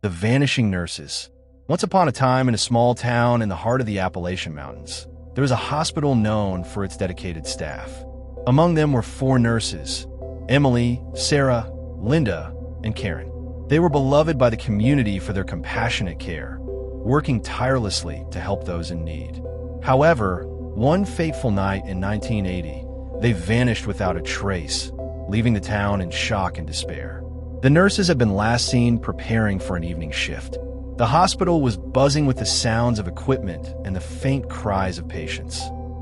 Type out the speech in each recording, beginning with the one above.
The Vanishing Nurses. Once upon a time, in a small town in the heart of the Appalachian Mountains, there was a hospital known for its dedicated staff. Among them were 4 nurses: Emily, Sarah, Linda, and Karen. They were beloved by the community for their compassionate care, working tirelessly to help those in need. However, one fateful night in 1980, they vanished without a trace, leaving the town in shock and despair. The nurses had been last seen preparing for an evening shift. The hospital was buzzing with the sounds of equipment and the faint cries of patients.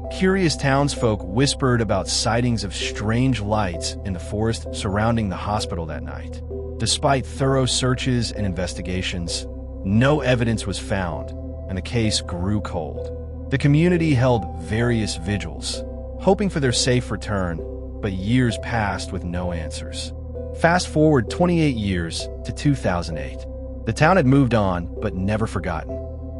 Curious townsfolk whispered about sightings of strange lights in the forest surrounding the hospital that night. Despite thorough searches and investigations, no evidence was found, and the case grew cold. The community held various vigils, hoping for their safe return, but years passed with no answers. Fast forward 28 years to 2008. The town had moved on, but never forgotten.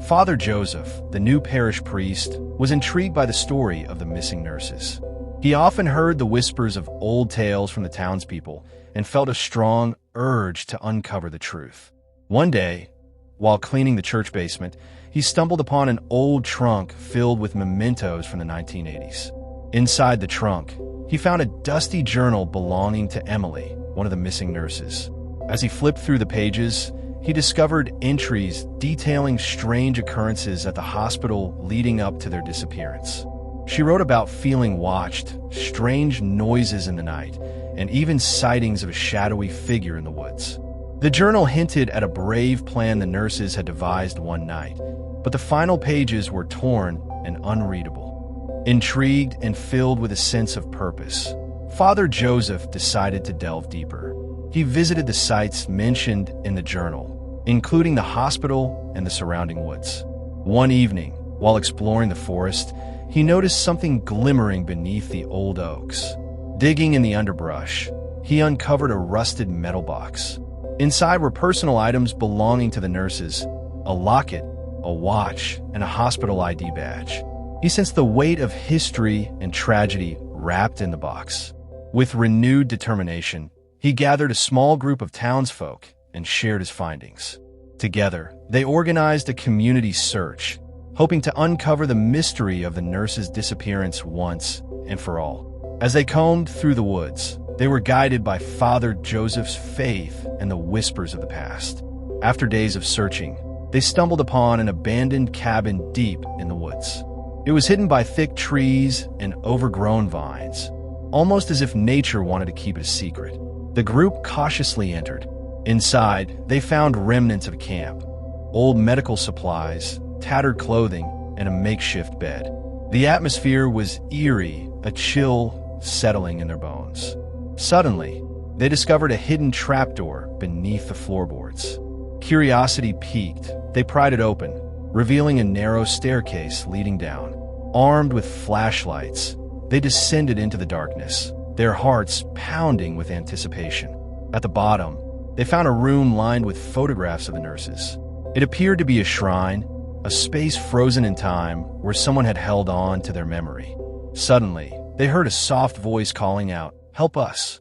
Father Joseph, the new parish priest, was intrigued by the story of the missing nurses. He often heard the whispers of old tales from the townspeople and felt a strong urge to uncover the truth. One day, while cleaning the church basement, he stumbled upon an old trunk filled with mementos from the 1980s. Inside the trunk, he found a dusty journal belonging to Emily, one of the missing nurses. As he flipped through the pages, he discovered entries detailing strange occurrences at the hospital leading up to their disappearance. She wrote about feeling watched, strange noises in the night, and even sightings of a shadowy figure in the woods. The journal hinted at a brave plan the nurses had devised one night, but the final pages were torn and unreadable. Intrigued and filled with a sense of purpose, Father Joseph decided to delve deeper. He visited the sites mentioned in the journal, including the hospital and the surrounding woods. One evening, while exploring the forest, he noticed something glimmering beneath the old oaks. Digging in the underbrush, he uncovered a rusted metal box. Inside were personal items belonging to the nurses: a locket, a watch, and a hospital ID badge. He sensed the weight of history and tragedy wrapped in the box. With renewed determination, he gathered a small group of townsfolk and shared his findings. Together, they organized a community search, hoping to uncover the mystery of the nurses' disappearance once and for all. As they combed through the woods, they were guided by Father Joseph's faith and the whispers of the past. After days of searching, they stumbled upon an abandoned cabin deep in the woods. It was hidden by thick trees and overgrown vines, almost as if nature wanted to keep it a secret. The group cautiously entered. Inside, they found remnants of camp, old medical supplies, tattered clothing, and a makeshift bed. The atmosphere was eerie, a chill settling in their bones. Suddenly, they discovered a hidden trapdoor beneath the floorboards. Curiosity piqued. They pried it open, revealing a narrow staircase leading down. Armed with flashlights, they descended into the darkness, their hearts pounding with anticipation. At the bottom, they found a room lined with photographs of the nurses. It appeared to be a shrine, a space frozen in time where someone had held on to their memory. Suddenly, they heard a soft voice calling out, "Help us."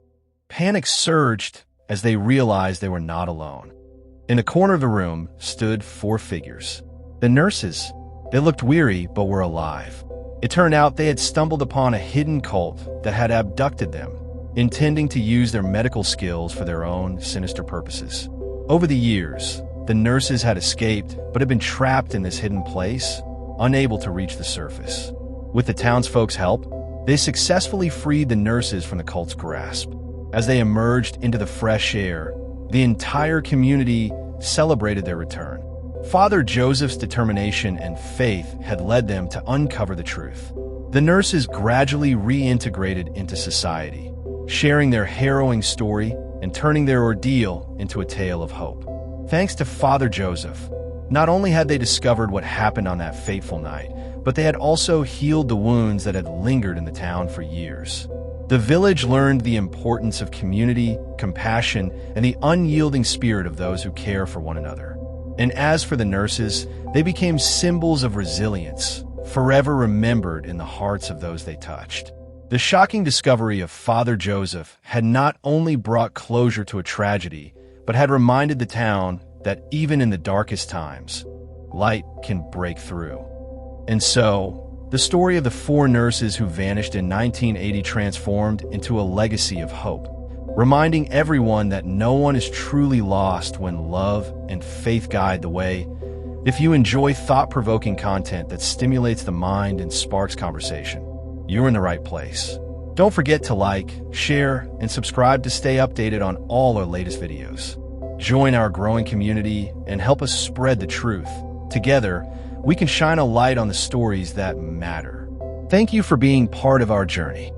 Panic surged as they realized they were not alone. In the corner of the room stood 4 figures. The nurses. They looked weary but were alive. It turned out they had stumbled upon a hidden cult that had abducted them, intending to use their medical skills for their own sinister purposes. Over the years, the nurses had escaped but had been trapped in this hidden place, unable to reach the surface. With the townsfolk's help, they successfully freed the nurses from the cult's grasp. As they emerged into the fresh air, the entire community celebrated their return. Father Joseph's determination and faith had led them to uncover the truth. The nurses gradually reintegrated into society, sharing their harrowing story and turning their ordeal into a tale of hope. Thanks to Father Joseph, not only had they discovered what happened on that fateful night, but they had also healed the wounds that had lingered in the town for years. The village learned the importance of community, compassion, and the unyielding spirit of those who care for one another. And as for the nurses, they became symbols of resilience, forever remembered in the hearts of those they touched. The shocking discovery of Father Joseph had not only brought closure to a tragedy, but had reminded the town that even in the darkest times, light can break through. And so, the story of the 4 nurses who vanished in 1980 transformed into a legacy of hope, reminding everyone that no one is truly lost when love and faith guide the way. If you enjoy thought-provoking content that stimulates the mind and sparks conversation, you're in the right place. Don't forget to like, share, and subscribe to stay updated on all our latest videos. Join our growing community and help us spread the truth. Together, we can shine a light on the stories that matter. Thank you for being part of our journey.